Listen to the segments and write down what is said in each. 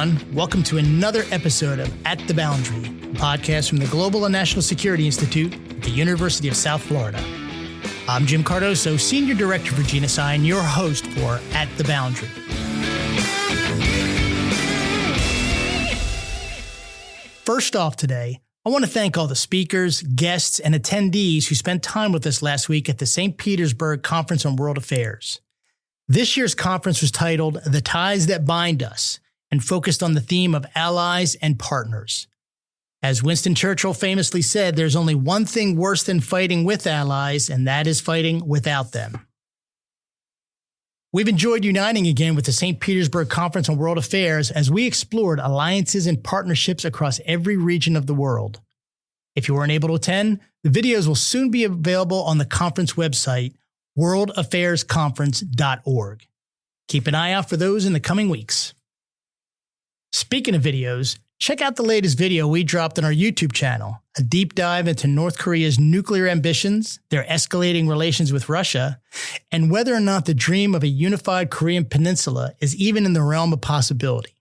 everyone. Welcome to another episode of At the Boundary, a podcast from the Global and National Security Institute at the University of South Florida. I'm Jim Cardoso, Senior Director for GNSI and your host for At the Boundary. First off today, I want to thank all the speakers, guests, and attendees who spent time with us last week at the St. Petersburg Conference on World Affairs. This year's conference was titled The Ties That Bind Us and focused on the theme of allies and partners. As Winston Churchill famously said, there's only one thing worse than fighting with allies, and that is fighting without them. We've enjoyed uniting again with the St. Petersburg Conference on World Affairs as we explored alliances and partnerships across every region of the world. If you weren't able to attend, the videos will soon be available on the conference website, worldaffairsconference.org. Keep an eye out for those in the coming weeks. Speaking of videos, check out the latest video we dropped on our YouTube channel, a deep dive into North Korea's nuclear ambitions, their escalating relations with Russia, and whether or not the dream of a unified Korean peninsula is even in the realm of possibility.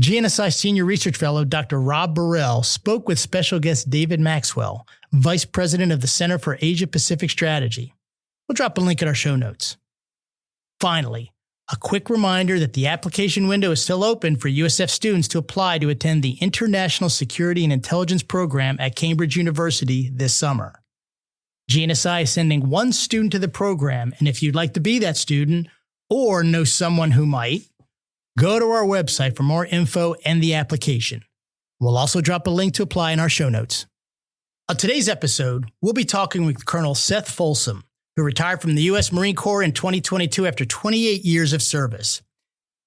GNSI Senior Research Fellow Dr. Rob Burrell spoke with special guest David Maxwell, Vice President of the Center for Asia-Pacific Strategy. We'll drop a link in our show notes. Finally, a quick reminder that the application window is still open for USF students to apply to attend the International Security and Intelligence Program at Cambridge University this summer. GNSI is sending one student to the program, and if you'd like to be that student or know someone who might, go to our website for more info and the application. We'll also drop a link to apply in our show notes. On today's episode, we'll be talking with Colonel Seth Folsom, who retired from the U.S. Marine Corps in 2022 after 28 years of service.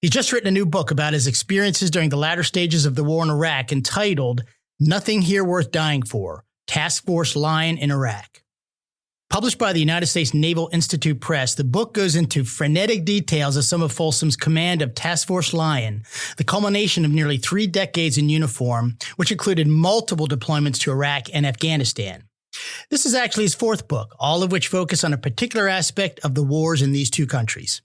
He's just written a new book about his experiences during the latter stages of the war in Iraq entitled Nothing Here Worth Dying For, Task Force Lion in Iraq. Published by the United States Naval Institute Press, the book goes into frenetic details of some of Folsom's command of Task Force Lion, the culmination of nearly 3 decades in uniform, which included multiple deployments to Iraq and Afghanistan. This is actually his 4th book, all of which focus on a particular aspect of the wars in these 2 countries.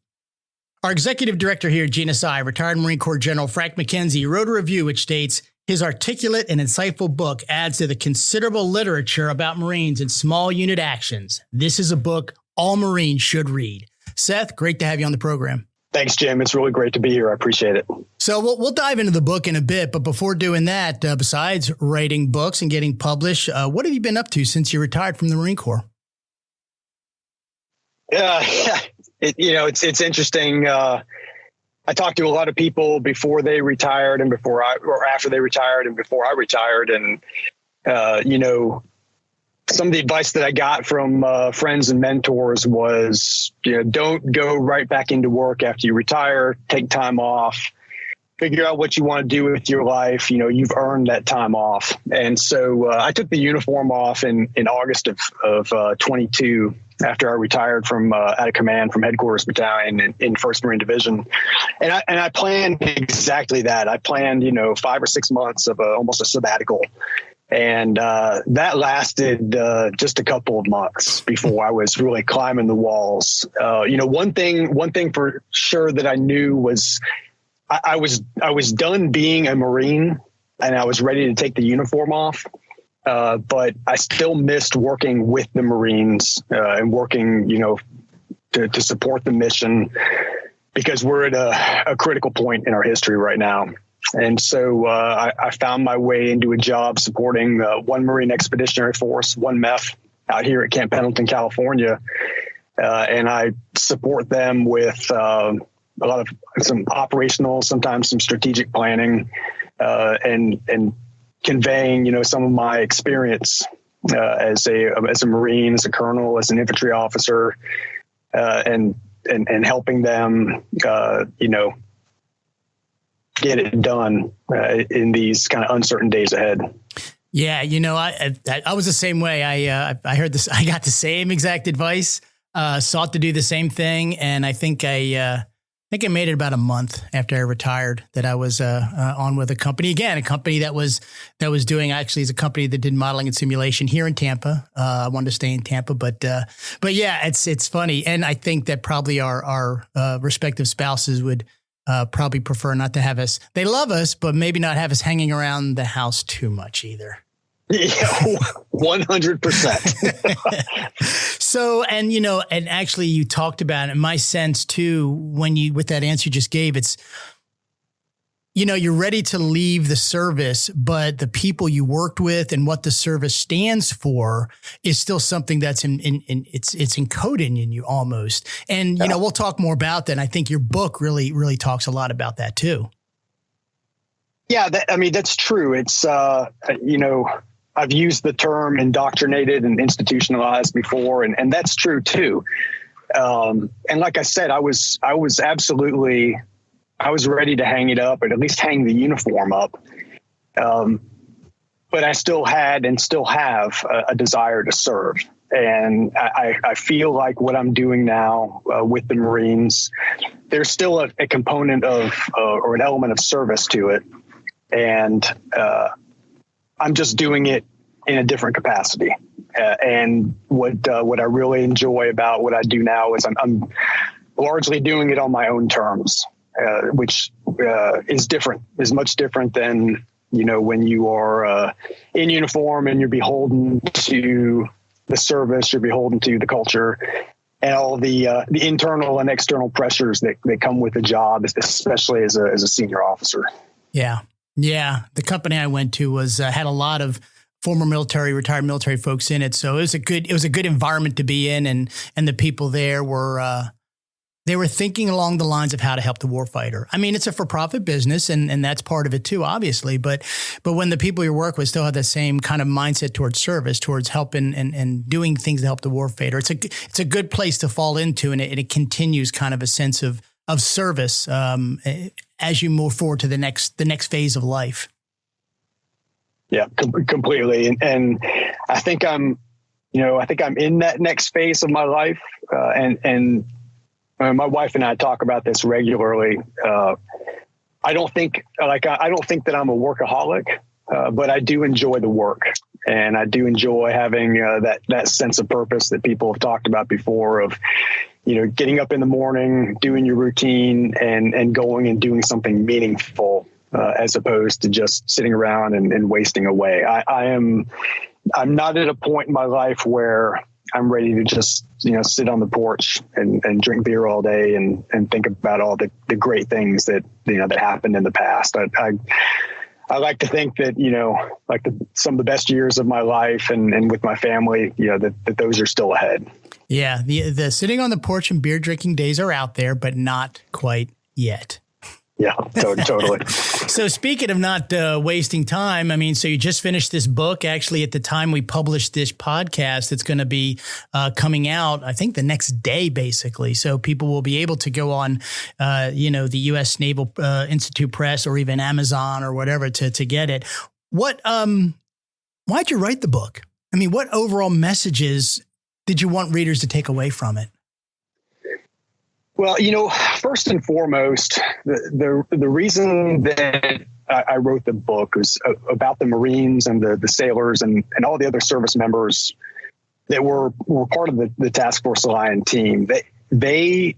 Our executive director here at GNSI, retired Marine Corps General Frank McKenzie, wrote a review which states, his articulate and insightful book adds to the considerable literature about Marines and small unit actions. This is a book all Marines should read. Seth, great to have you on the program. Thanks, Jim. It's really great to be here. I appreciate it. So we'll dive into the book in a bit, but before doing that, besides writing books and getting published, what have you been up to since you retired from the Marine Corps? It's interesting. I talked to a lot of people before they retired and after they retired and before I retired. And, some of the advice that I got from friends and mentors was, don't go right back into work after you retire, take time off, figure out what you want to do with your life. You've earned that time off. And so I took the uniform off in August of 22 after I retired from out of command from Headquarters Battalion in 1st Marine Division. And I planned exactly that. I planned, 5 or 6 months of almost a sabbatical. And that lasted just a couple of months before I was really climbing the walls. One thing for sure that I knew was I was done being a Marine and I was ready to take the uniform off. But I still missed working with the Marines and working, to support the mission because we're at a critical point in our history right now. And so I found my way into a job supporting 1 Marine Expeditionary Force, 1 MEF, out here at Camp Pendleton, California. And I support them with a lot of some operational, sometimes some strategic planning, and conveying, some of my experience as a Marine, as a colonel, as an infantry officer, and helping them, get it done in these kind of uncertain days ahead. Yeah, I was the same way. I heard this. I got the same exact advice. Sought to do the same thing, and I think I made it about a month after I retired that I was on with a company again, a company that was doing actually is a company that did modeling and simulation here in Tampa. I wanted to stay in Tampa, but yeah, it's funny, and I think that probably our respective spouses would probably prefer not to have us. They love us, but maybe not have us hanging around the house too much either. Yeah, 100%. So, and actually you talked about it. My sense too, with that answer you just gave, it's, you're ready to leave the service, but the people you worked with and what the service stands for is still something that's it's encoded in you almost. And, we'll talk more about that. And I think your book really, really talks a lot about that too. Yeah. That's true. It's, I've used the term indoctrinated and institutionalized before, and that's true too. And like I said, I was ready to hang it up, or at least hang the uniform up. But I still had and still have a desire to serve. And I feel like what I'm doing now with the Marines, there's still a component of or an element of service to it. And I'm just doing it in a different capacity. And what I really enjoy about what I do now is I'm largely doing it on my own terms. Which is much different than, when you are in uniform and you're beholden to the service, you're beholden to the culture and all the internal and external pressures that come with the job, especially as a senior officer. Yeah. Yeah. The company I went to had a lot of former military, retired military folks in it. So it was a good environment to be in. And the people there were, they were thinking along the lines of how to help the warfighter. I mean, it's a for-profit business, and that's part of it too, obviously. But when the people you work with still have that same kind of mindset towards service, towards helping and doing things to help the warfighter, it's a good place to fall into, and it continues kind of a sense of service as you move forward to the next phase of life. Yeah, completely, and I think I'm in that next phase of my life, and. My wife and I talk about this regularly. I don't think that I'm a workaholic, but I do enjoy the work, and I do enjoy having that sense of purpose that people have talked about before of, getting up in the morning, doing your routine and going and doing something meaningful, as opposed to just sitting around and wasting away. I'm not at a point in my life where I'm ready to just, sit on the porch and drink beer all day and think about all the great things that, that happened in the past. I like to think that, some of the best years of my life and with my family, that those are still ahead. Yeah. The sitting on the porch and beer drinking days are out there, but not quite yet. Yeah, totally. So speaking of not wasting time, so you just finished this book. Actually, at the time we published this podcast, it's going to be coming out, I think, the next day, basically. So people will be able to go on, the U.S. Naval Institute Press or even Amazon or whatever to get it. Why'd you write the book? What overall messages did you want readers to take away from it? Well, first and foremost, the reason that I wrote the book was about the Marines and the sailors and all the other service members that were part of the Task Force Alliance team. The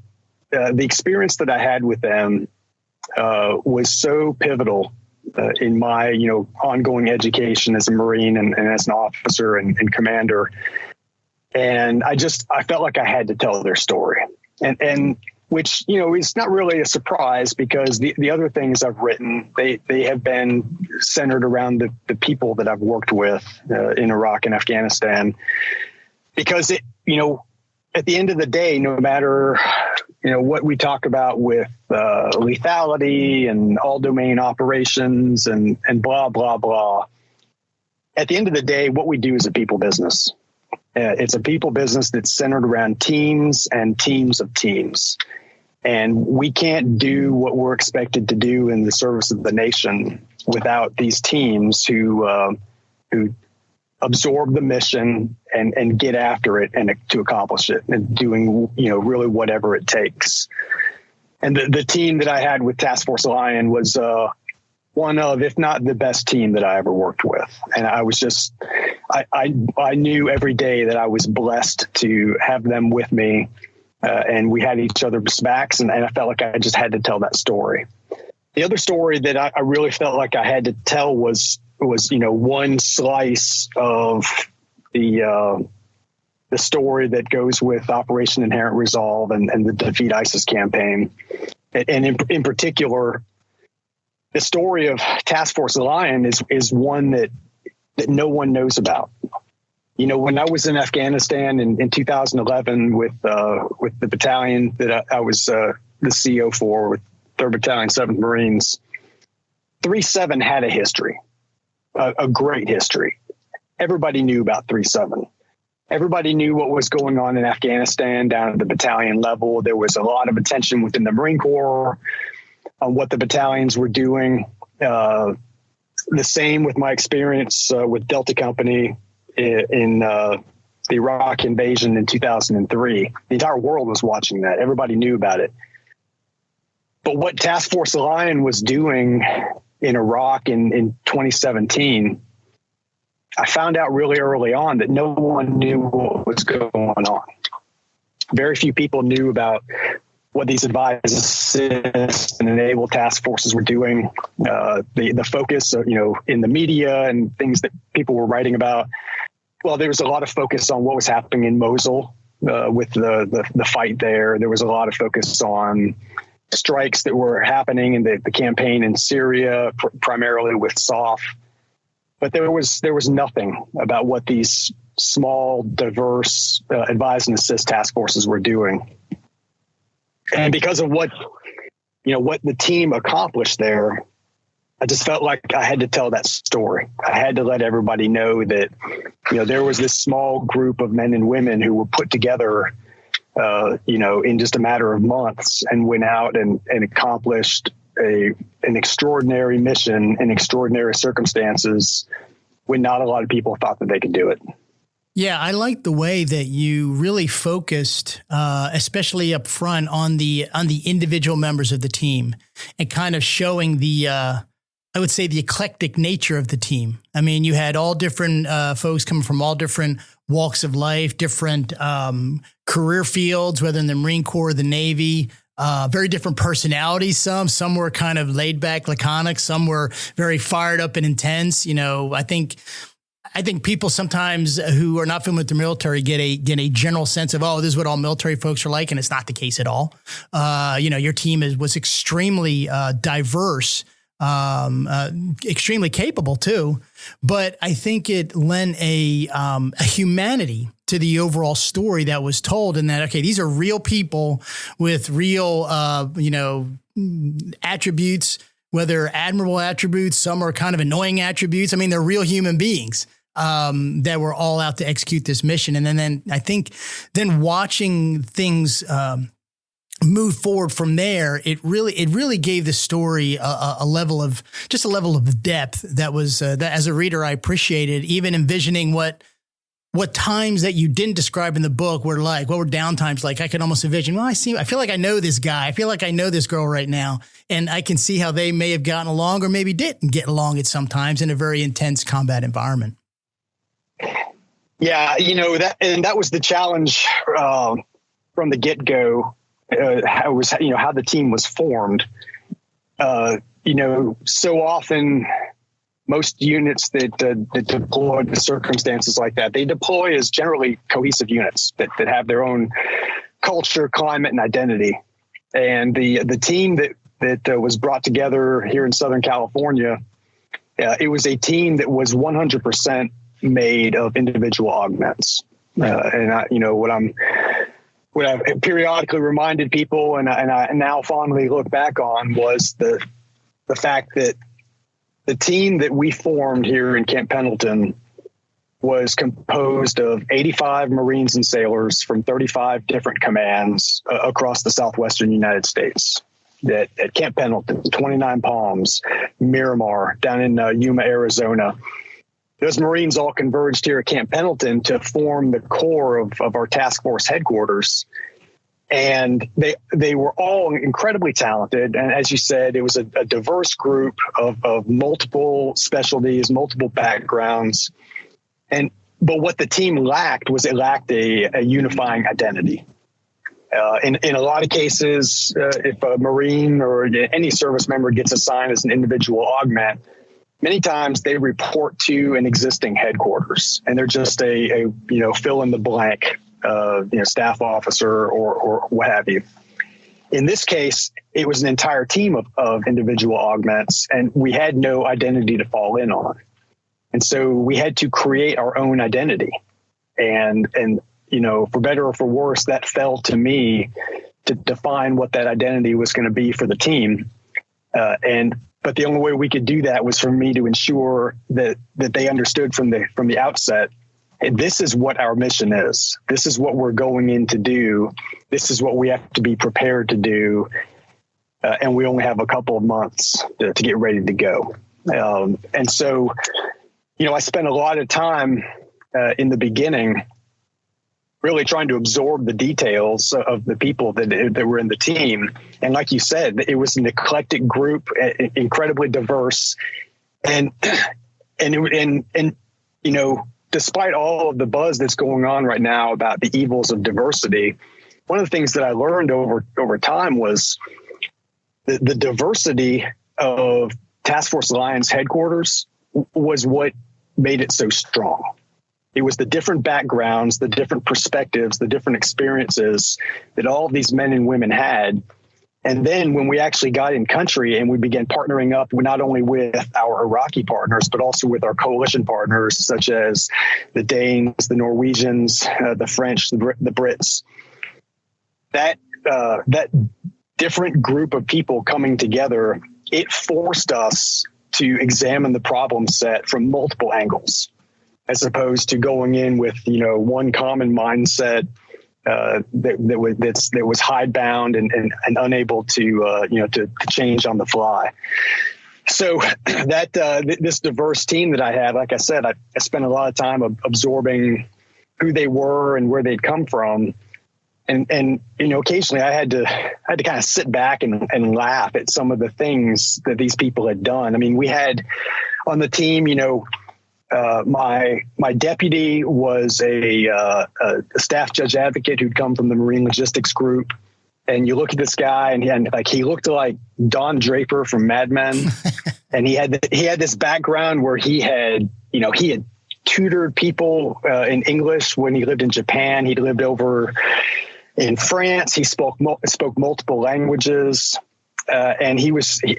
experience that I had with them was so pivotal in my ongoing education as a Marine and as an officer and commander. And I felt like I had to tell their story. And which, is not really a surprise because the other things I've written, they have been centered around the people that I've worked with in Iraq and Afghanistan. Because at the end of the day, no matter, what we talk about with lethality and all domain operations and blah, blah, blah. At the end of the day, what we do is a people business. It's a people business that's centered around teams and teams of teams. And we can't do what we're expected to do in the service of the nation without these teams who absorb the mission and get after it and to accomplish it and doing, really whatever it takes. And the team that I had with Task Force Alliance was one of, if not the best team that I ever worked with. And I was just, I knew every day that I was blessed to have them with me and we had each other's backs, and I felt like I just had to tell that story. The other story that I really felt like I had to tell was one slice of the story that goes with Operation Inherent Resolve and the Defeat ISIS campaign. And in particular, the story of Task Force Lion is one that no one knows about. When I was in Afghanistan in 2011 with the battalion that I was the CO for, with 3rd Battalion, 7th Marines, 3-7 had a history, a great history. Everybody knew about 3-7. Everybody knew what was going on in Afghanistan down at the battalion level. There was a lot of attention within the Marine Corps on what the battalions were doing. The same with my experience with Delta Company in the Iraq invasion in 2003. The entire world was watching that. Everybody knew about it. But what Task Force Lion was doing in Iraq in 2017, I found out really early on that no one knew what was going on. Very few people knew about what these advise, assist, and enable task forces were doing. The focus, in the media and things that people were writing about. Well, there was a lot of focus on what was happening in Mosul with the fight there. There was a lot of focus on strikes that were happening in the campaign in Syria, primarily with SOF. But there was nothing about what these small, diverse advise and assist task forces were doing. And because of what the team accomplished there, I just felt like I had to tell that story. I had to let everybody know that, there was this small group of men and women who were put together, in just a matter of months, and went out and accomplished an extraordinary mission in extraordinary circumstances when not a lot of people thought that they could do it. Yeah, I like the way that you really focused, especially up front, on the individual members of the team, and kind of showing the I would say the eclectic nature of the team. I mean, you had all different folks coming from all different walks of life, different career fields, whether in the Marine Corps, the Navy. Very different personalities. Some were kind of laid back, laconic. Some were very fired up and intense. I think people sometimes who are not familiar with the military get a general sense of, this is what all military folks are like, and it's not the case at all. Your team was extremely diverse, extremely capable too. But I think it lent a humanity to the overall story that was told, and that, okay, these are real people with real, attributes, whether admirable attributes, some are kind of annoying attributes. I mean, they're real human beings that were all out to execute this mission. And then I think watching things move forward from there, it really gave the story a level of depth that was that as a reader I appreciated, even envisioning what times that you didn't describe in the book were like. What were downtimes like? I could almost envision, I feel like I know this guy. I feel like I know this girl right now. And I can see how they may have gotten along or maybe didn't get along at some times in a very intense combat environment. Yeah, that was the challenge from the get-go. How the team was formed. So often most units that deploy to circumstances like that, they deploy as generally cohesive units that have their own culture, climate, and identity. And the team that was brought together here in Southern California, it was a team that was 100% made of individual augments. What I've periodically reminded people, and I now fondly look back on, was the fact that the team that we formed here in Camp Pendleton was composed of 85 Marines and sailors from 35 different commands across the southwestern United States. At Camp Pendleton, 29 Palms, Miramar, down in Yuma, Arizona. Those Marines all converged here at Camp Pendleton to form the core of our task force headquarters. And they were all incredibly talented. And as you said, it was a diverse group of multiple specialties, multiple backgrounds. But what the team lacked was a unifying identity. In a lot of cases, if a Marine or any service member gets assigned as an individual augment, many times they report to an existing headquarters, and they're just a fill in the blank staff officer or what have you. In this case, it was an entire team of individual augments, and we had no identity to fall in on. And so we had to create our own identity. And for better or for worse, that fell to me to define what that identity was going to be for the team. But the only way we could do that was for me to ensure that they understood from the outset, and this is what our mission is. This is what we're going in to do. This is what we have to be prepared to do. And we only have a couple of months to get ready to go. And so, I spent a lot of time in the beginning really trying to absorb the details of the people that were in the team. And like you said, it was an eclectic group, incredibly diverse. And despite all of the buzz that's going on right now about the evils of diversity, one of the things that I learned over time was the diversity of Task Force Alliance headquarters was what made it so strong. It was the different backgrounds, the different perspectives, the different experiences that all of these men and women had. And then when we actually got in country and we began partnering up not only with our Iraqi partners, but also with our coalition partners, such as the Danes, the Norwegians, the French, the Brits, that different group of people coming together, it forced us to examine the problem set from multiple angles, as opposed to going in with, one common mindset that was hidebound and unable to change on the fly. So this diverse team that I had, like I said, I spent a lot of time absorbing who they were and where they'd come from. And occasionally I had to kind of sit back and laugh at some of the things that these people had done. I mean, we had on the team, my deputy was a staff judge advocate who'd come from the Marine Logistics Group. And you look at this guy and he looked like Don Draper from Mad Men. And he had this background where he had tutored people in English when he lived in Japan. He'd lived over in France. He spoke multiple languages. And he was an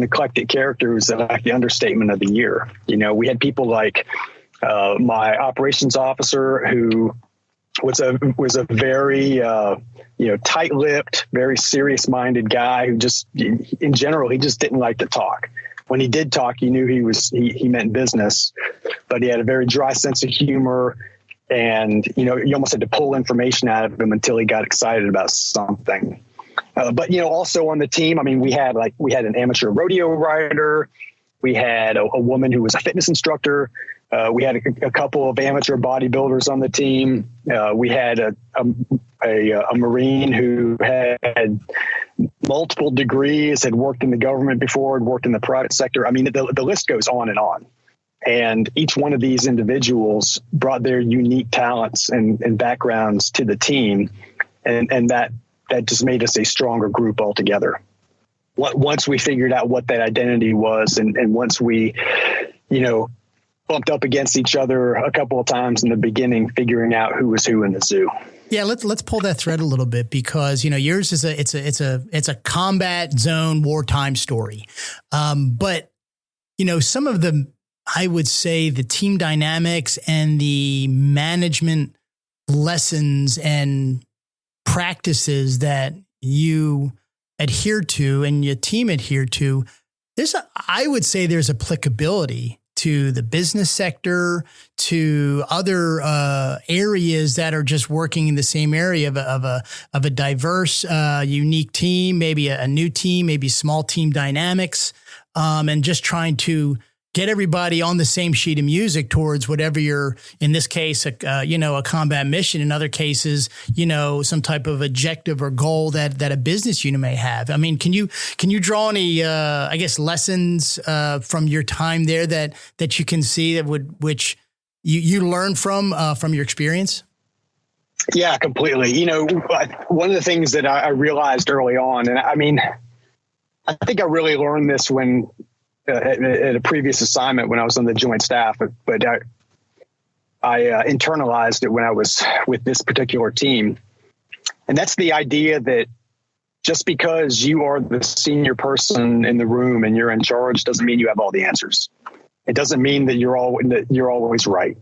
eclectic character. It was like the understatement of the year. We had people like my operations officer, who was a very tight-lipped, very serious-minded guy who just, in general, he just didn't like to talk. When he did talk, you knew he meant business, but he had a very dry sense of humor. And, you almost had to pull information out of him until he got excited about something. But also on the team, I mean, we had an amateur rodeo rider. We had a woman who was a fitness instructor. We had a couple of amateur bodybuilders on the team. We had a Marine who had multiple degrees, had worked in the government before, had worked in the private sector. I mean, the list goes on and on. And each one of these individuals brought their unique talents and backgrounds to the team. And that just made us a stronger group altogether. Once we figured out what that identity was, and once we, bumped up against each other a couple of times in the beginning, figuring out who was who in the zoo. Yeah, let's pull that thread a little bit, because yours is it's a combat zone wartime story, but some of the, I would say, the team dynamics and the management lessons and practices that you adhere to and your team adhere to, I would say there's applicability to the business sector, to other areas that are just working in the same area of a diverse, unique team, maybe a new team, maybe small team dynamics, and just trying to get everybody on the same sheet of music towards whatever you're, in this case, a combat mission. In other cases, some type of objective or goal that a business unit may have. I mean, can you draw any, lessons from your time there that you can see which you learned from your experience? Yeah, completely. One of the things that I realized early on, and I mean, I think I really learned this when at a previous assignment when I was on the joint staff, but I internalized it when I was with this particular team. And that's the idea that just because you are the senior person in the room and you're in charge doesn't mean you have all the answers. It doesn't mean that you're always right.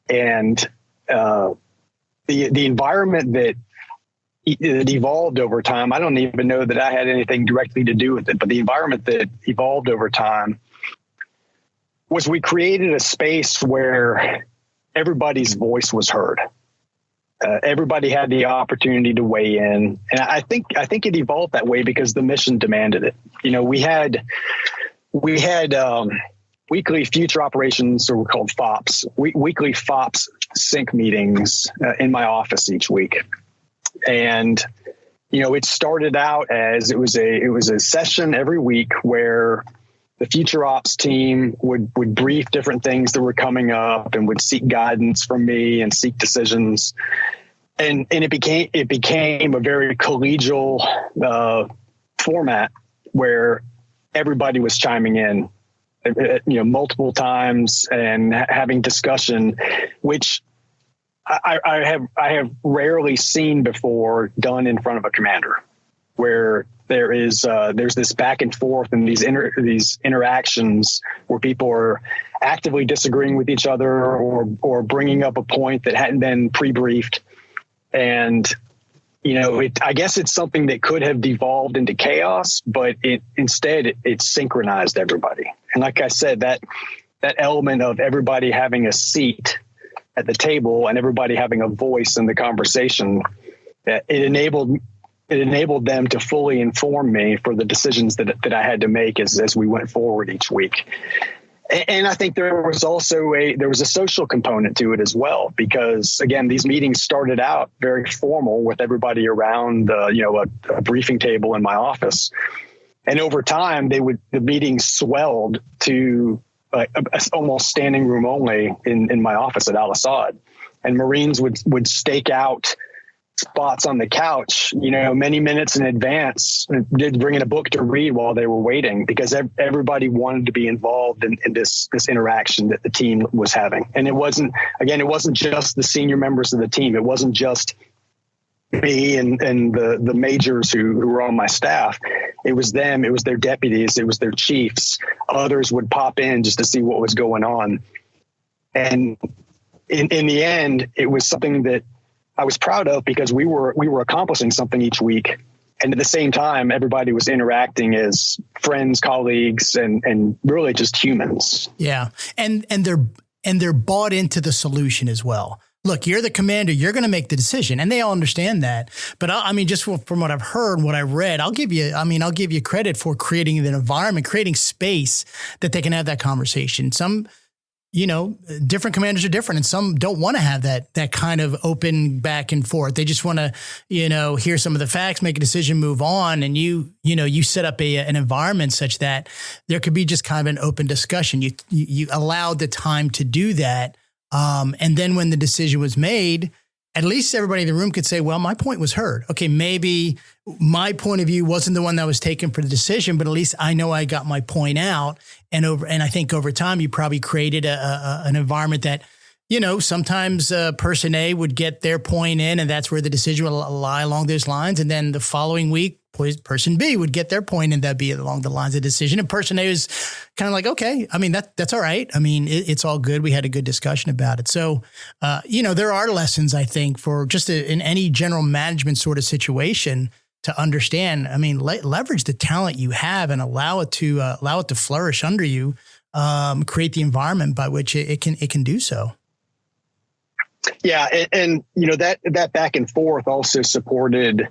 And the environment that it evolved over time, I don't even know that I had anything directly to do with it, but the environment that evolved over time was we created a space where everybody's voice was heard. Everybody had the opportunity to weigh in. And I think it evolved that way because the mission demanded it. We had weekly future operations, or we're called FOPs, weekly FOPs sync meetings in my office each week. And, it started out as it was a session every week where the future ops team would brief different things that were coming up and would seek guidance from me and seek decisions. And it became a very collegial format where everybody was chiming in, multiple times and having discussion, which I have rarely seen before done in front of a commander, where there's this back and forth and these interactions where people are actively disagreeing with each other or bringing up a point that hadn't been pre-briefed. And, I guess it's something that could have devolved into chaos, but instead synchronized everybody. And like I said, that element of everybody having a seat at the table and everybody having a voice in the conversation, it enabled them to fully inform me for the decisions that I had to make as we went forward each week. And I think there was also a social component to it as well, because again, these meetings started out very formal with everybody around, a briefing table in my office. And over time, the meetings swelled to almost standing room only in my office at Al Assad. And Marines would stake out spots on the couch, many minutes in advance, did bring in a book to read while they were waiting, because everybody wanted to be involved in this interaction that the team was having. And it wasn't just the senior members of the team. It wasn't just me and the majors who were on my staff. It was them. It was their deputies. It was their chiefs. Others would pop in just to see what was going on. And in the end, it was something that I was proud of, because we were accomplishing something each week. And at the same time, everybody was interacting as friends, colleagues, and really just humans. Yeah. And they're bought into the solution as well. Look, you're the commander, you're going to make the decision, and they all understand that. But just from what I've heard, what I've read, I'll give you credit for creating an environment, creating space that they can have that conversation. Some, different commanders are different, and some don't want to have that kind of open back and forth. They just want to, hear some of the facts, make a decision, move on. And you set up an environment such that there could be just kind of an open discussion. You allowed the time to do that. And then when the decision was made, at least everybody in the room could say, well, my point was heard. Okay, maybe my point of view wasn't the one that was taken for the decision, but at least I know I got my point out. And I think over time, you probably created an environment that, sometimes person A would get their point in, and that's where the decision would lie along those lines. And then the following week, person B would get their point, and that'd be along the lines of decision. And person A is kind of like, okay, that's all right. It's all good. We had a good discussion about it. So, there are lessons, I think, for just in any general management sort of situation to understand. Leverage the talent you have and allow it to flourish under you, create the environment by which it can do so. Yeah. And that back and forth also supported,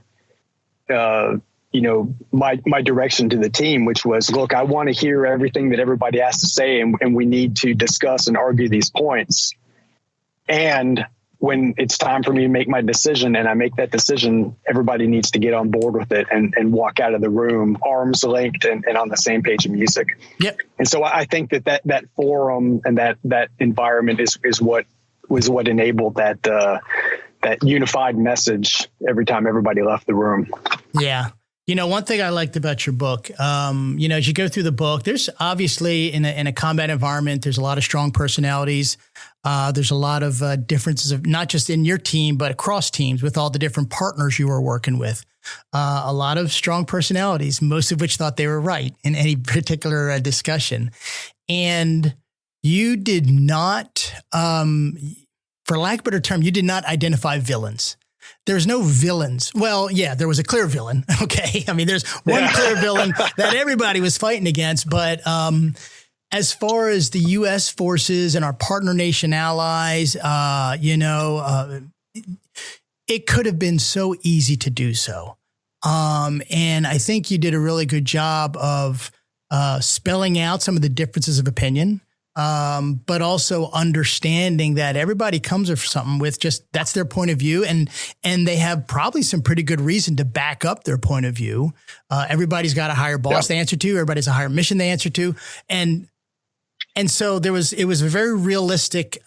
my direction to the team, which was, look, I want to hear everything that everybody has to say, and we need to discuss and argue these points. And when it's time for me to make my decision and I make that decision, everybody needs to get on board with it and walk out of the room, arms linked and on the same page of music. Yep. And so I think that forum and that environment is what enabled that unified message every time everybody left the room. Yeah. One thing I liked about your book, as you go through the book, there's obviously in a combat environment, there's a lot of strong personalities. There's a lot of differences of not just in your team, but across teams with all the different partners you were working with. A lot of strong personalities, most of which thought they were right in any particular discussion. And you did not, for lack of a better term, you did not identify villains. There's no villains. Well, yeah, there was a clear villain. Okay. I mean, there's one clear villain that everybody was fighting against. But as far as the U.S. forces and our partner nation allies, it could have been so easy to do so. And I think you did a really good job of spelling out some of the differences of opinion. But also understanding that everybody comes with something with just that's their point of view. And they have probably some pretty good reason to back up their point of view. Everybody's got a higher boss they answer to. Everybody's a higher mission they answer to. And so it was a very realistic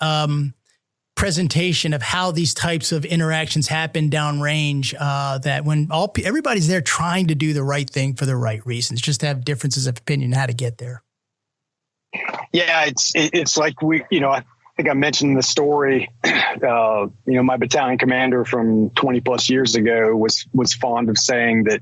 presentation of how these types of interactions happen downrange, that when everybody's there trying to do the right thing for the right reasons, just to have differences of opinion how to get there. Yeah, it's like I think I mentioned the story. My battalion commander from 20 plus years ago was fond of saying that,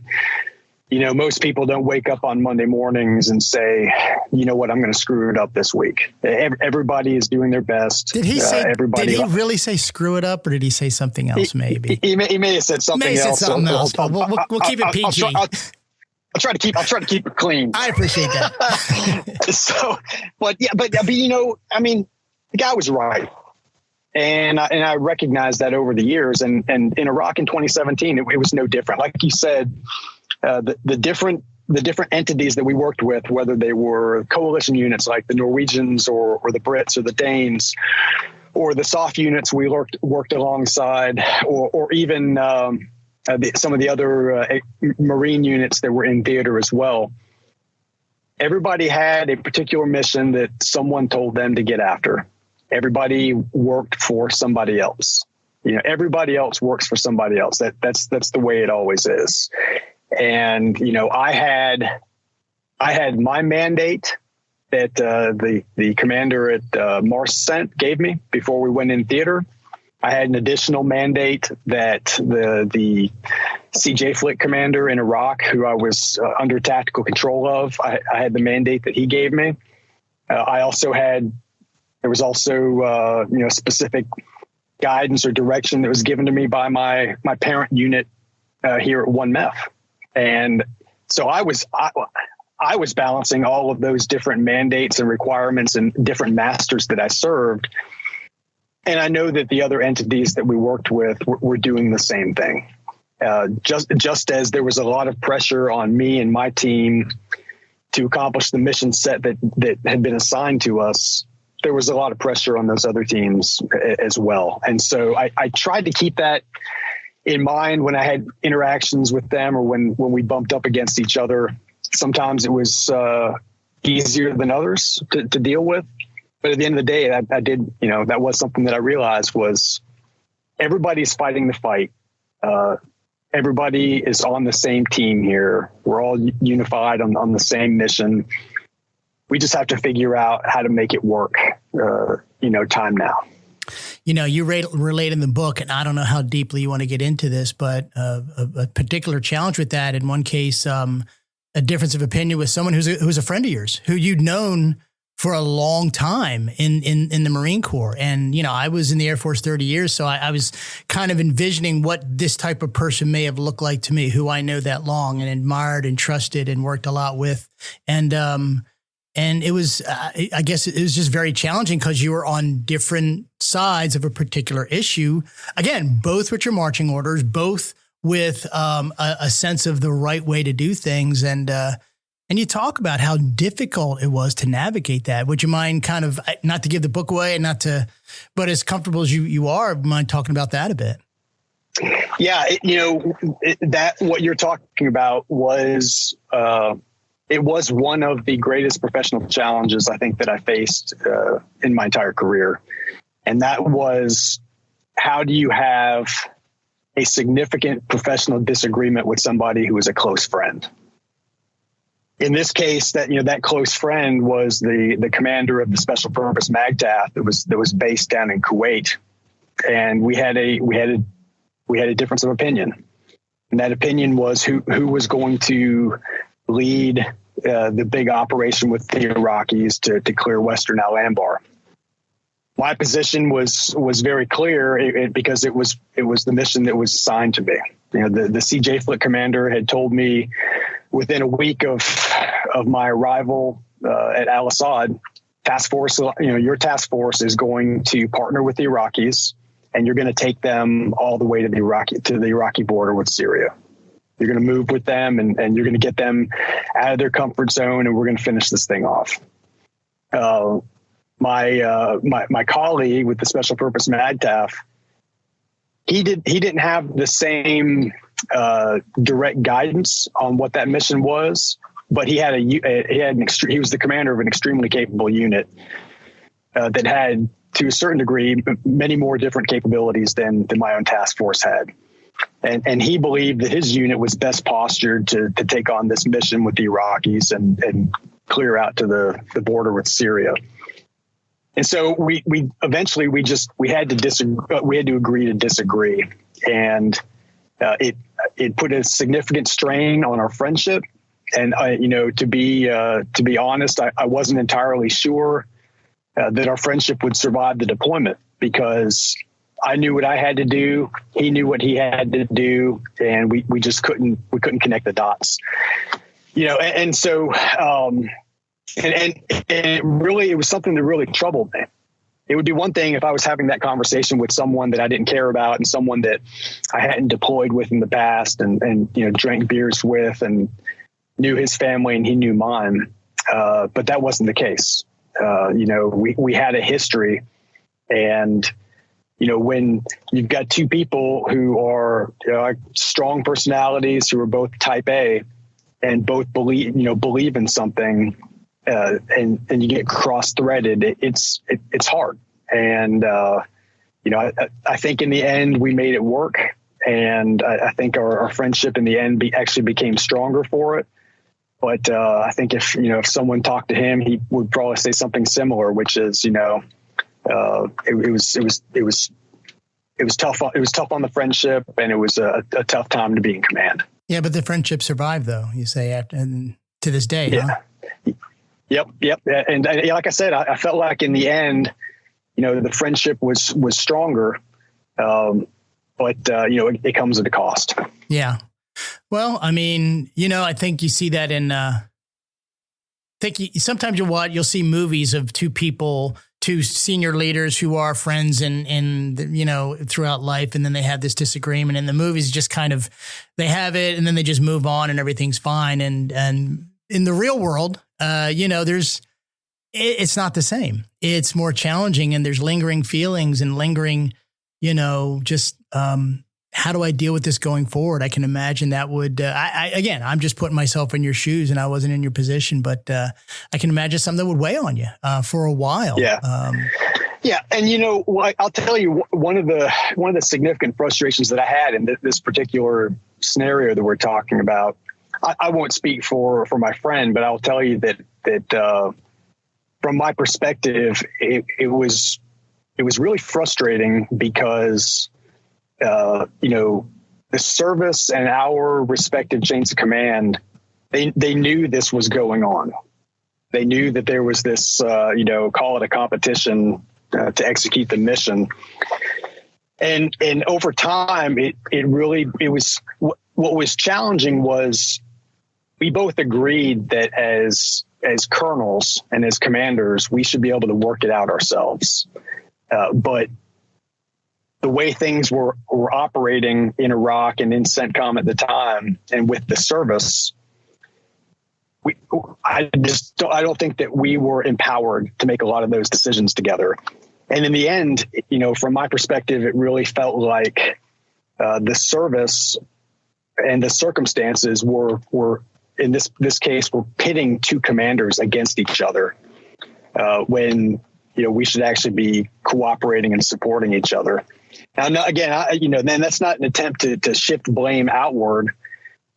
most people don't wake up on Monday mornings and say, you know what, I'm going to screw it up this week. Everybody is doing their best. Did he say? Did he really say screw it up, or did he say something else? Maybe he may have said something else. But we'll keep it PG. I'll try to keep it clean. I appreciate that. So, but the guy was right. And I recognized that over the years, and in Iraq in 2017, it was no different. Like you said, the different entities that we worked with, whether they were coalition units like the Norwegians or the Brits or the Danes, or the soft units we worked alongside, or even some of the other Marine units that were in theater as well. Everybody had a particular mission that someone told them to get after. Everybody worked for somebody else. Everybody else works for somebody else. That's the way it always is. And I had my mandate that the commander at Mars gave me before we went in theater. I had an additional mandate that the CJ Flick commander in Iraq, who I was under tactical control of, I had the mandate that he gave me. There was also specific guidance or direction that was given to me by my parent unit here at 1 MEF. And so I was balancing all of those different mandates and requirements and different masters that I served. And I know that the other entities that we worked with were doing the same thing. Just as there was a lot of pressure on me and my team to accomplish the mission set that had been assigned to us, there was a lot of pressure on those other teams as well. And so I tried to keep that in mind when I had interactions with them, or when we bumped up against each other. Sometimes it was easier than others to deal with. But at the end of the day, I did, that was something that I realized was everybody's fighting the fight. Everybody is on the same team here. We're all unified on the same mission. We just have to figure out how to make it work, time now. You relate in the book, and I don't know how deeply you want to get into this, but a particular challenge with that, in one case, a difference of opinion with someone who's a friend of yours, who you'd known for a long time in the Marine Corps. And, I was in the Air Force 30 years, so I was kind of envisioning what this type of person may have looked like to me, who I know that long and admired and trusted and worked a lot with. And it was, I guess it was just very challenging because you were on different sides of a particular issue. Again, both with your marching orders, both with a sense of the right way to do things. And you talk about how difficult it was to navigate that. Would you mind kind of, not to give the book away, but as comfortable as you are, mind talking about that a bit? Yeah. That what you're talking about was, it was one of the greatest professional challenges I think that I faced in my entire career. And that was how do you have a significant professional disagreement with somebody who is a close friend? In this case, that close friend was the commander of the Special Purpose MAGTF that was based down in Kuwait, and we had a difference of opinion, and that opinion was who was going to lead the big operation with the Iraqis to clear Western Al Anbar. My position was very clear because it was the mission that was assigned to me. The CJ Flick commander had told me within a week of my arrival at Al Asad, task force, your task force is going to partner with the Iraqis, and you're going to take them all the way to the Iraqi border with Syria. You're going to move with them, and you're going to get them out of their comfort zone, and we're going to finish this thing off. My colleague with the Special Purpose MAGTF, he didn't have the same direct guidance on what that mission was, but he was the commander of an extremely capable unit that had, to a certain degree, many more different capabilities than my own task force had. And he believed that his unit was best postured to take on this mission with the Iraqis and clear out to the border with Syria. And so we eventually had to agree to disagree, and it put a significant strain on our friendship. And to be honest, I wasn't entirely sure that our friendship would survive the deployment, because I knew what I had to do, he knew what he had to do, and we just couldn't connect the dots. And so. And it was something that really troubled me. It would be one thing if I was having that conversation with someone that I didn't care about and someone that I hadn't deployed with in the past and drank beers with and knew his family and he knew mine. But that wasn't the case. We had a history, and when you've got two people who are strong personalities, who are both type A and both believe in something, and you get cross-threaded, it's hard. And, I think in the end we made it work. And I think our friendship in the end actually became stronger for it. But I think if someone talked to him, he would probably say something similar, which is, it was tough. It was tough on the friendship, and it was a tough time to be in command. Yeah. But the friendship survived, though, you say, and to this day. Yeah. Huh? Yep. And like I said, I felt like in the end, the friendship was stronger, but it comes at a cost. Yeah. Well, I mean, I think you see that in, sometimes you'll see movies of two senior leaders who are friends and throughout life. And then they have this disagreement, and the movies just kind of, they have it and then they just move on and everything's fine. And in the real world, it's not the same. It's more challenging, and there's lingering feelings and lingering, how do I deal with this going forward? I can imagine that would, I'm just putting myself in your shoes, and I wasn't in your position, but I can imagine something that would weigh on you for a while. Yeah. Yeah. And, I'll tell you, one of the significant frustrations that I had in this particular scenario that we're talking about, I won't speak for my friend, but I'll tell you that from my perspective, it was really frustrating because, the service and our respective chains of command, they knew this was going on. They knew that there was this, call it a competition to execute the mission. And over time, what was challenging was we both agreed that as colonels and as commanders, we should be able to work it out ourselves. But the way things were operating in Iraq and in CENTCOM at the time, and with the service, I don't think that we were empowered to make a lot of those decisions together. And in the end, from my perspective, it really felt like the service and the circumstances were in this case, we're pitting two commanders against each other when we should actually be cooperating and supporting each other. Now, again, then that's not an attempt to shift blame outward,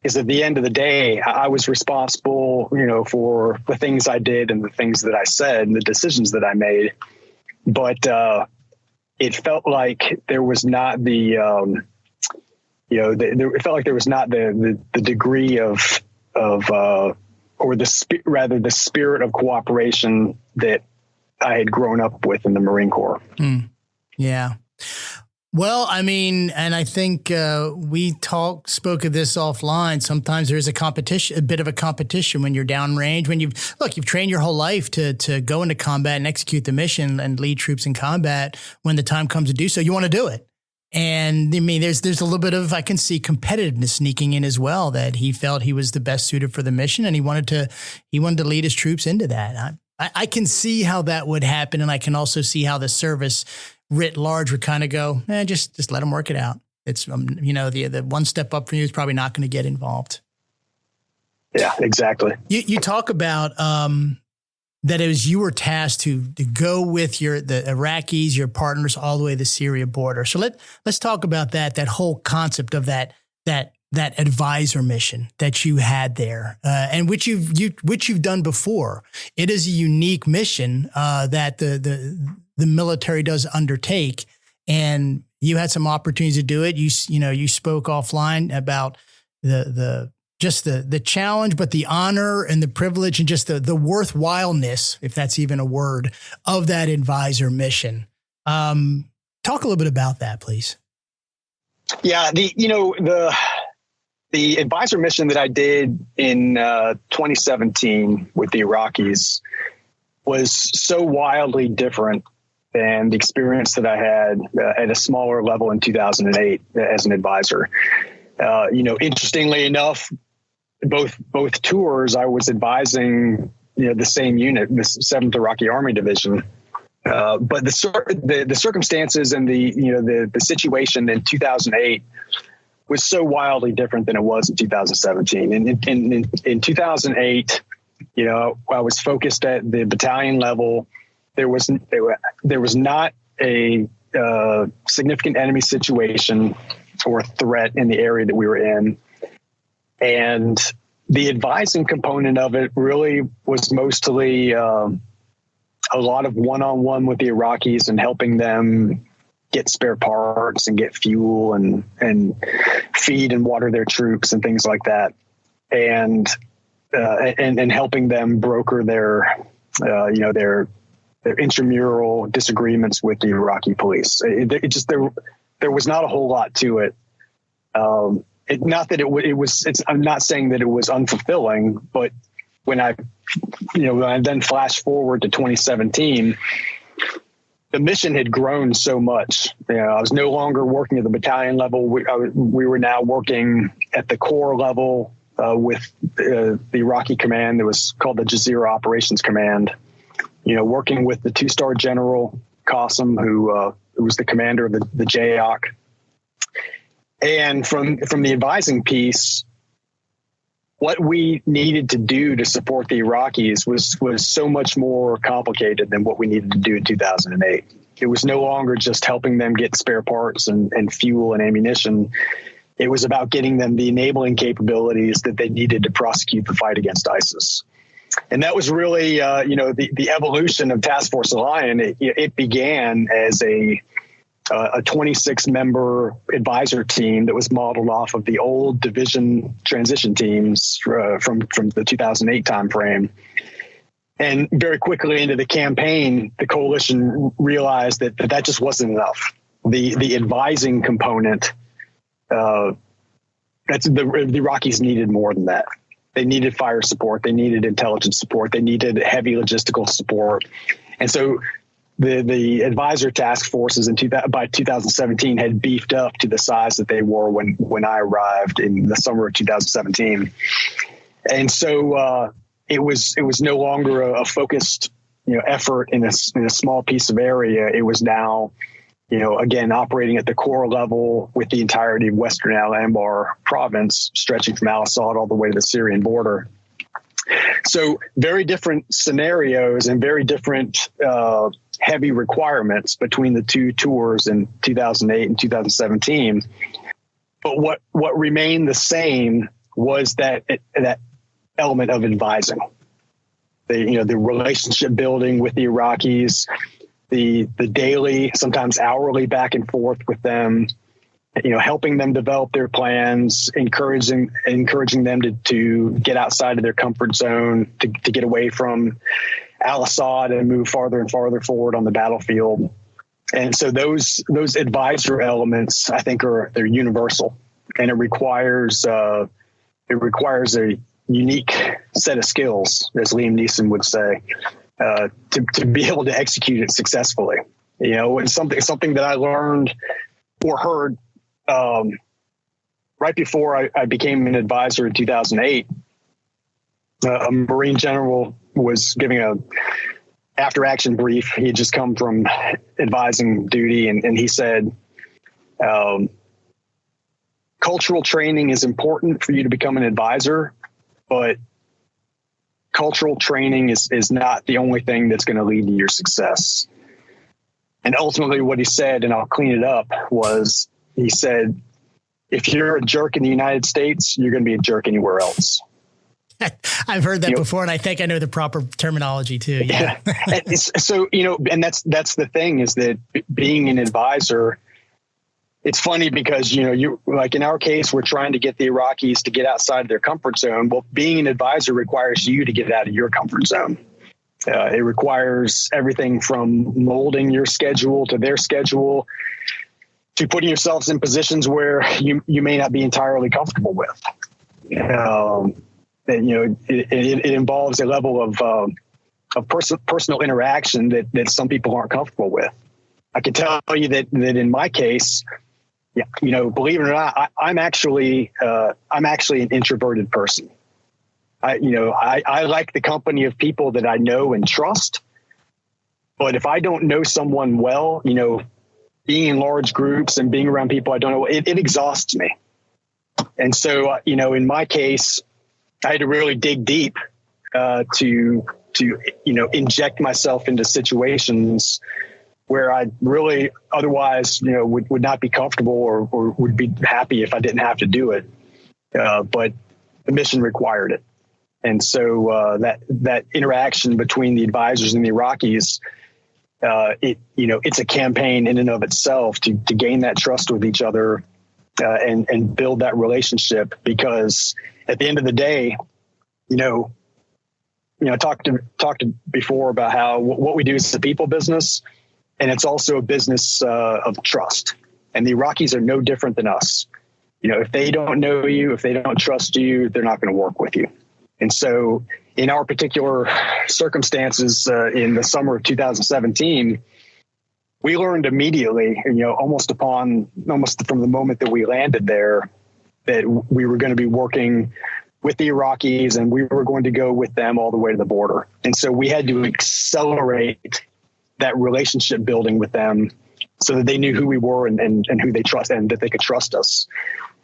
because at the end of the day, I was responsible, for the things I did and the things that I said and the decisions that I made. But it felt like there was not the, it felt like there was not the degree of or the spirit of cooperation that I had grown up with in the Marine Corps. Yeah. Well, I mean, and I think we spoke of this offline. Sometimes there's a bit of a competition when you're downrange, when you've trained your whole life to go into combat and execute the mission and lead troops in combat. When the time comes to do so, you want to do it. And I mean, there's a little bit of, I can see competitiveness sneaking in as well, that he felt he was the best suited for the mission, and he wanted to lead his troops into that. I can see how that would happen. And I can also see how the service writ large would kind of go, just let them work it out. It's, the one step up for you is probably not going to get involved. Yeah, exactly. You talk about, that it was, you were tasked to go with the Iraqis, your partners, all the way to the Syria border. So let's talk about that whole concept of that advisor mission that you had there, and which you've done before. It is a unique mission that the military does undertake, and you had some opportunities to do it. You spoke offline about the challenge, but the honor and the privilege and just the worthwhileness, if that's even a word, of that advisor mission. Talk a little bit about that, please. Yeah, the advisor mission that I did in 2017 with the Iraqis was so wildly different than the experience that I had at a smaller level in 2008 as an advisor. Interestingly enough, both tours, I was advising, the same unit, the 7th Iraqi Army Division. But the circumstances and the situation in 2008 was so wildly different than it was in 2017. And in 2008, I was focused at the battalion level. There was not a significant enemy situation or threat in the area that we were in. And the advising component of it really was mostly a lot of one-on-one with the Iraqis and helping them get spare parts and get fuel and feed and water their troops and things like that. And helping them broker their intramural disagreements with the Iraqi police. There was not a whole lot to it. I'm not saying that it was unfulfilling, but when I then flash forward to 2017, the mission had grown so much. I was no longer working at the battalion level. We were now working at the Corps level with the Iraqi command that was called the Jazeera Operations Command. Working with the 2-star General Qasim, who was the commander of the JOC. And from the advising piece, what we needed to do to support the Iraqis was so much more complicated than what we needed to do in 2008. It was no longer just helping them get spare parts and fuel and ammunition. It was about getting them the enabling capabilities that they needed to prosecute the fight against ISIS. And that was really, the evolution of Task Force Orion. It began as a 26-member advisor team that was modeled off of the old division transition teams from the 2008 timeframe. And very quickly into the campaign, the coalition realized that just wasn't enough. The advising component, the Iraqis needed more than that. They needed fire support. They needed intelligence support. They needed heavy logistical support. And so the advisor task forces by 2017 had beefed up to the size that they were when I arrived in the summer of 2017. And so it was no longer a focused effort in a small piece of area. It was now again operating at the Corps level with the entirety of Western Al Anbar province, stretching from Al Asad all the way to the Syrian border. So very different scenarios and very different heavy requirements between the two tours in 2008 and 2017. But what remained the same was that element of advising, the relationship building with the Iraqis, the daily, sometimes hourly back and forth with them, helping them develop their plans, encouraging them to get outside of their comfort zone, to get away from al-Assad and move farther and farther forward on the battlefield. And so those advisor elements, I think, they're universal, and it requires a unique set of skills, as Liam Neeson would say, to be able to execute it successfully. It's something that I learned or heard right before I became an advisor in 2008. A Marine general was giving a after action brief. He had just come from advising duty, and he said, cultural training is important for you to become an advisor, but cultural training is not the only thing that's going to lead to your success. And ultimately what he said, and I'll clean it up, was he said, if you're a jerk in the United States, you're going to be a jerk anywhere else. I've heard that before, and I think I know the proper terminology too. Yeah. So, and that's the thing, is that being an advisor, it's funny because, you like in our case, we're trying to get the Iraqis to get outside of their comfort zone. Well, being an advisor requires you to get out of your comfort zone. It requires everything from molding your schedule to their schedule, to putting yourselves in positions where you may not be entirely comfortable with. It involves a level of personal interaction that some people aren't comfortable with. I can tell you that in my case, believe it or not, I'm actually an introverted person. I like the company of people that I know and trust. But if I don't know someone well, being in large groups and being around people I don't know, it exhausts me. And so, in my case, I had to really dig deep to inject myself into situations where I really otherwise, would not be comfortable or would be happy if I didn't have to do it. But the mission required it. And so that interaction between the advisors and the Iraqis, it's a campaign in and of itself to gain that trust with each other and build that relationship. Because at the end of the day, I talked before about how what we do is a people business, and it's also a business of trust. And the Iraqis are no different than us. If they don't know you, if they don't trust you, they're not going to work with you. And so in our particular circumstances, in the summer of 2017, we learned immediately, almost from the moment that we landed there, that we were going to be working with the Iraqis and we were going to go with them all the way to the border. And so we had to accelerate that relationship building with them so that they knew who we were and who they trust, and that they could trust us.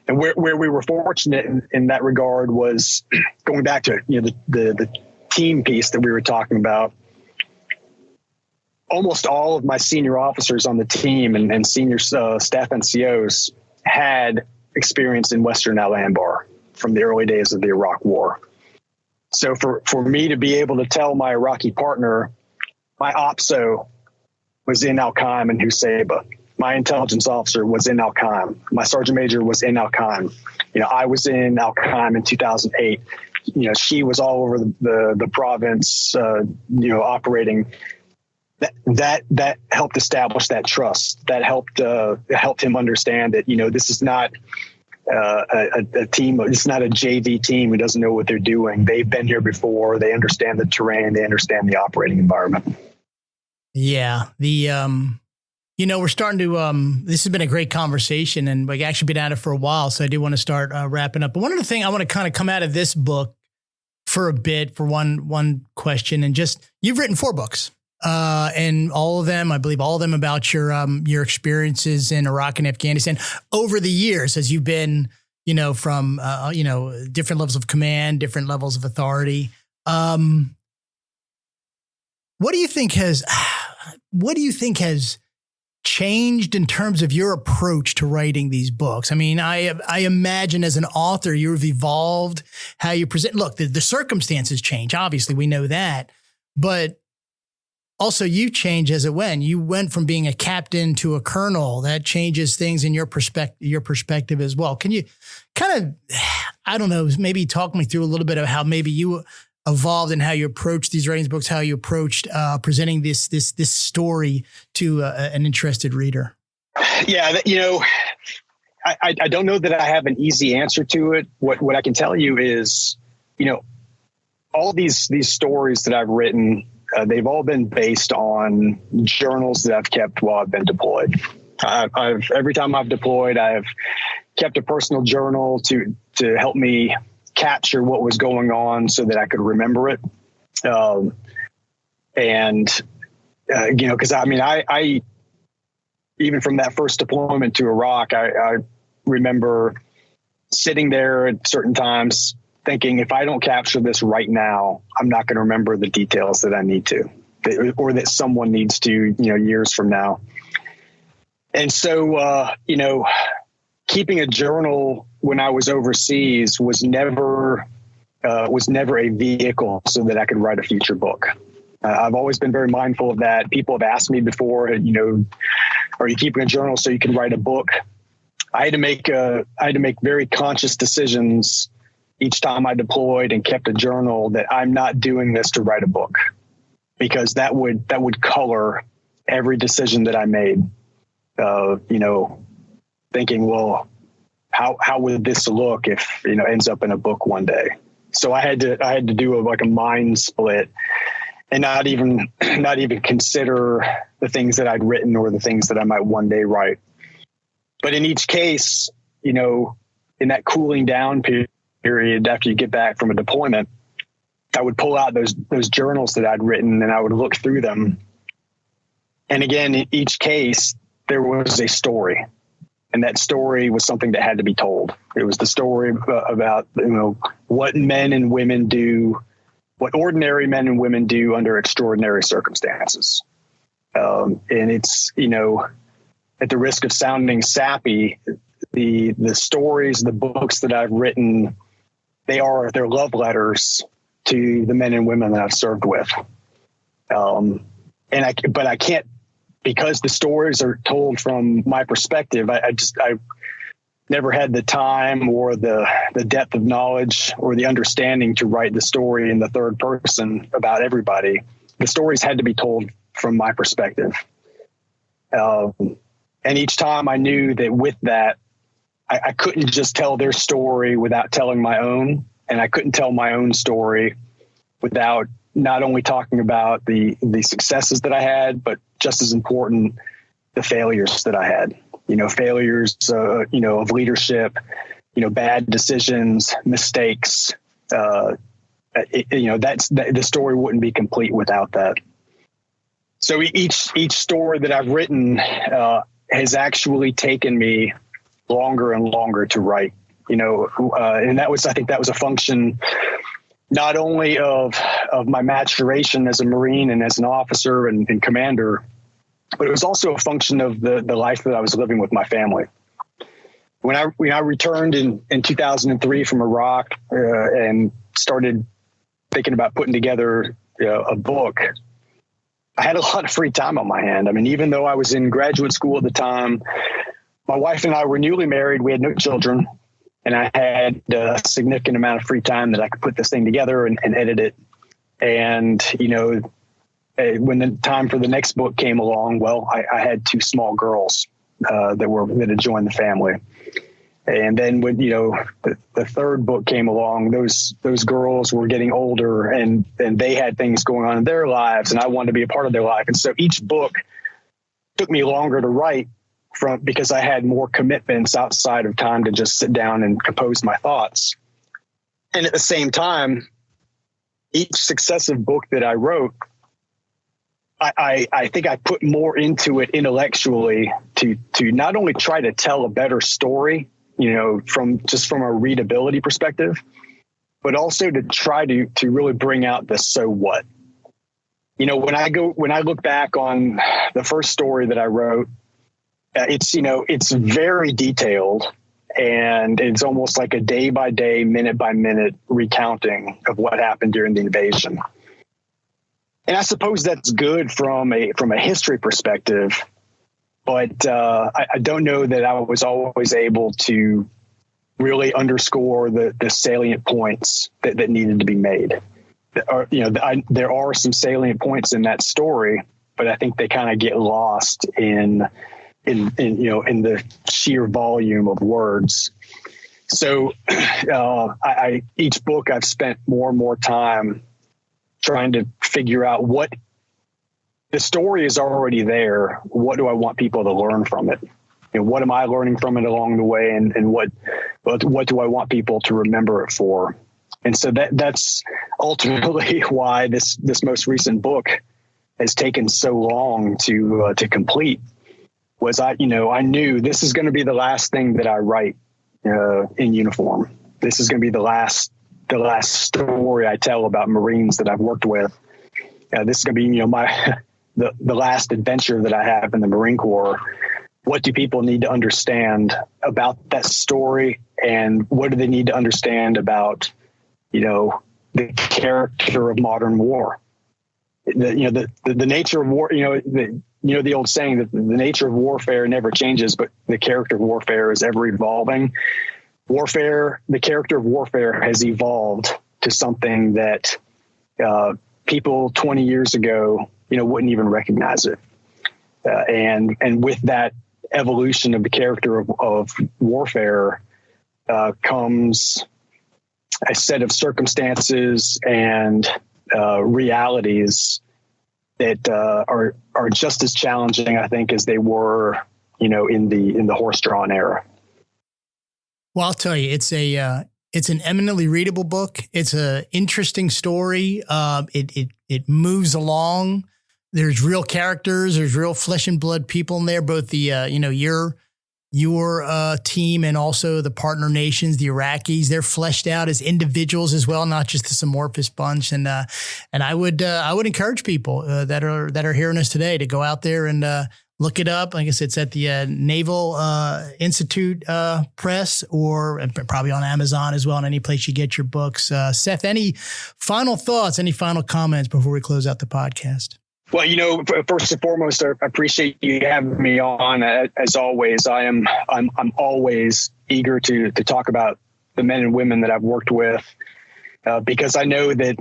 And where we were fortunate in that regard was going back to the team piece that we were talking about. Almost all of my senior officers on the team and senior staff NCOs had experience in Western Al-Anbar from the early days of the Iraq War. So for me to be able to tell my Iraqi partner, my OPSO was in Al-Qaim and Husayba. My intelligence officer was in Al-Qaim. My sergeant major was in Al-Qaim. I was in Al-Qaim in 2008. She was all over the province, operating. That helped establish that trust. That helped him understand that, this is not a team. It's not a JV team who doesn't know what they're doing. They've been here before. They understand the terrain. They understand the operating environment. Yeah. We're starting to, this has been a great conversation, and we've actually been at it for a while. So I do want to start wrapping up. But one of the things I want to kind of come out of this book for a bit for one question, and just, you've written 4 books, and all of them, I believe all of them about your experiences in Iraq and Afghanistan over the years, as you've been, from, different levels of command, different levels of authority. What do you think has changed in terms of your approach to writing these books? I mean, I imagine as an author, you've evolved how you present. Look, the circumstances change. Obviously, we know that, but also you change as it went. You went from being a captain to a colonel. That changes things in your perspective as well. Can you kind of, I don't know, maybe talk me through a little bit of how maybe you evolved and how you approached these writing books, how you approached presenting this story to an interested reader? Yeah, I don't know that I have an easy answer to it. What I can tell you is, all these stories that I've written, they've all been based on journals that I've kept while I've been deployed. Every time I've deployed, I've kept a personal journal to help me capture what was going on so that I could remember it. Because I even from that first deployment to Iraq, I remember sitting there at certain times thinking, if I don't capture this right now, I'm not going to remember the details that I need to, or that someone needs to, years from now. And so, keeping a journal when I was overseas was never a vehicle so that I could write a feature book. I've always been very mindful of that. People have asked me before, are you keeping a journal so you can write a book? I had to make very conscious decisions each time I deployed and kept a journal that I'm not doing this to write a book, because that would color every decision that I made. Thinking, well, how would this look if ends up in a book one day? So I had to do a mind split and not even consider the things that I'd written or the things that I might one day write. But in each case, in that cooling down period after you get back from a deployment, I would pull out those journals that I'd written and I would look through them. And again, in each case, there was a story. And that story was something that had to be told. It was the story about, what men and women do, what ordinary men and women do under extraordinary circumstances. And it's, at the risk of sounding sappy, the stories, the books that I've written, they're love letters to the men and women that I've served with. But I can't, because the stories are told from my perspective, I never had the time or the depth of knowledge or the understanding to write the story in the third person about everybody. The stories had to be told from my perspective. And each time I knew that with that, I couldn't just tell their story without telling my own. And I couldn't tell my own story without not only talking about the successes that I had, but just as important, the failures that I had, failures, of leadership, bad decisions, mistakes. The story wouldn't be complete without that. So each story that I've written has actually taken me longer and longer to write, and I think that was a function not only of my maturation as a Marine and as an officer and commander, but it was also a function of the life that I was living with my family. When I returned in 2003 from Iraq and started thinking about putting together a book, I had a lot of free time on my hand. I mean, even though I was in graduate school at the time, my wife and I were newly married. We had no children. And I had a significant amount of free time that I could put this thing together and edit it. And, when the time for the next book came along, well, I had two small girls that had joined the family. And then when, the third book came along, those girls were getting older and they had things going on in their lives and I wanted to be a part of their life. And so each book took me longer to write because I had more commitments outside of time to just sit down and compose my thoughts. And at the same time, each successive book that I wrote, I think I put more into it intellectually to not only try to tell a better story, from a readability perspective, but also to try to really bring out the so what. You know, when I look back on the first story that I wrote, it's very detailed, and it's almost like a day by day, minute by minute recounting of what happened during the invasion. And I suppose that's good from a history perspective, but I don't know that I was always able to really underscore the salient points that needed to be made. There are some salient points in that story, but I think they kind of get lost in the sheer volume of words. So each book I've spent more and more time trying to figure out what the story is already there. What do I want people to learn from it? And what am I learning from it along the way? And what do I want people to remember it for? And so that's ultimately why this most recent book has taken so long to complete. Was I knew this is going to be the last thing that I write in uniform. This is going to be the last story I tell about Marines that I've worked with. This is going to be the last adventure that I have in the Marine Corps. What do people need to understand about that story, and what do they need to understand about the character of modern war? The nature of war. The old saying that the nature of warfare never changes, but the character of warfare is ever evolving. The character of warfare has evolved to something that people 20 years ago, wouldn't even recognize it. And with that evolution of the character of warfare comes a set of circumstances and realities that are just as challenging, I think, as they were, in the horse-drawn era. Well, I'll tell you, it's an eminently readable book. It's an interesting story. It moves along. There's real characters. There's real flesh and blood people in there. Both the your team and also the partner nations, the Iraqis. They're fleshed out as individuals as well, not just this amorphous bunch. And I would encourage people that are hearing us today to go out there and look it up. Like I said, it's at the Naval Institute Press, or probably on Amazon as well, and any place you get your books. Seth, any final thoughts, any final comments before we close out the podcast? Well, first and foremost, I appreciate you having me on. As always, I'm always eager to talk about the men and women that I've worked with, because I know that,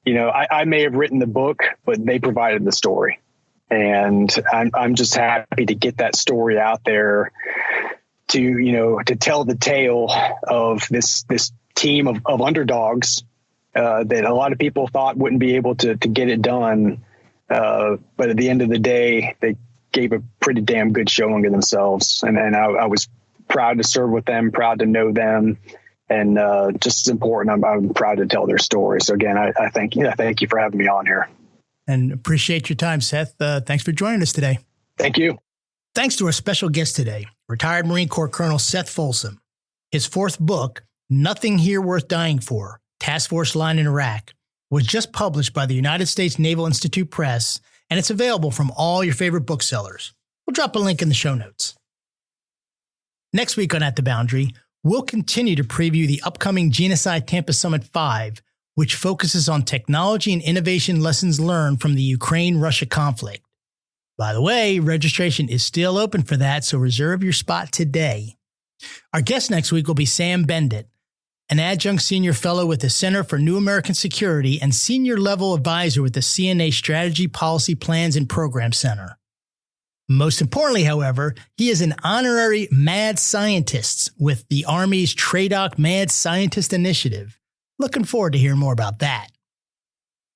I may have written the book, but they provided the story. And I'm just happy to get that story out there to tell the tale of this team of underdogs that a lot of people thought wouldn't be able to get it done. But at the end of the day, they gave a pretty damn good showing of themselves. And I was proud to serve with them, proud to know them. And just as important, I'm proud to tell their story. So again, I thank you for having me on here. And appreciate your time, Seth. Thanks for joining us today. Thank you. Thanks to our special guest today, retired Marine Corps Colonel Seth Folsom. His fourth book, Nothing Here Worth Dying For, Task Force Line in Iraq, was just published by the United States Naval Institute Press, and it's available from all your favorite booksellers. We'll drop a link in the show notes. Next week on At the Boundary, we'll continue to preview the upcoming GNSI Tampa Summit 5, which focuses on technology and innovation lessons learned from the Ukraine-Russia conflict. By the way, registration is still open for that, so reserve your spot today. Our guest next week will be Sam Bendit, an adjunct senior fellow with the Center for New American Security and senior level advisor with the CNA Strategy, Policy, Plans, and Program Center. Most importantly, however, he is an honorary Mad Scientist with the Army's TRADOC Mad Scientist Initiative. Looking forward to hearing more about that.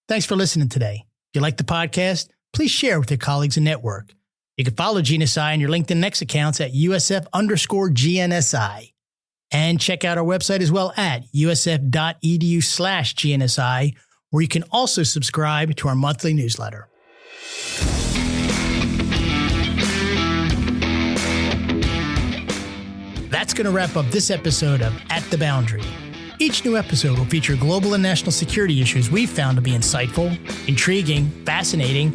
Thanks for listening today. If you like the podcast, please share with your colleagues and network. You can follow GNSI on your LinkedIn Next accounts at USF_GNSI. And check out our website as well at usf.edu/GNSI, where you can also subscribe to our monthly newsletter. That's going to wrap up this episode of At the Boundary. Each new episode will feature global and national security issues we've found to be insightful, intriguing, fascinating,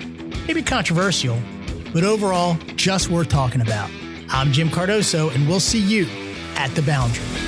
maybe controversial, but overall, just worth talking about. I'm Jim Cardoso, and we'll see you at the boundary.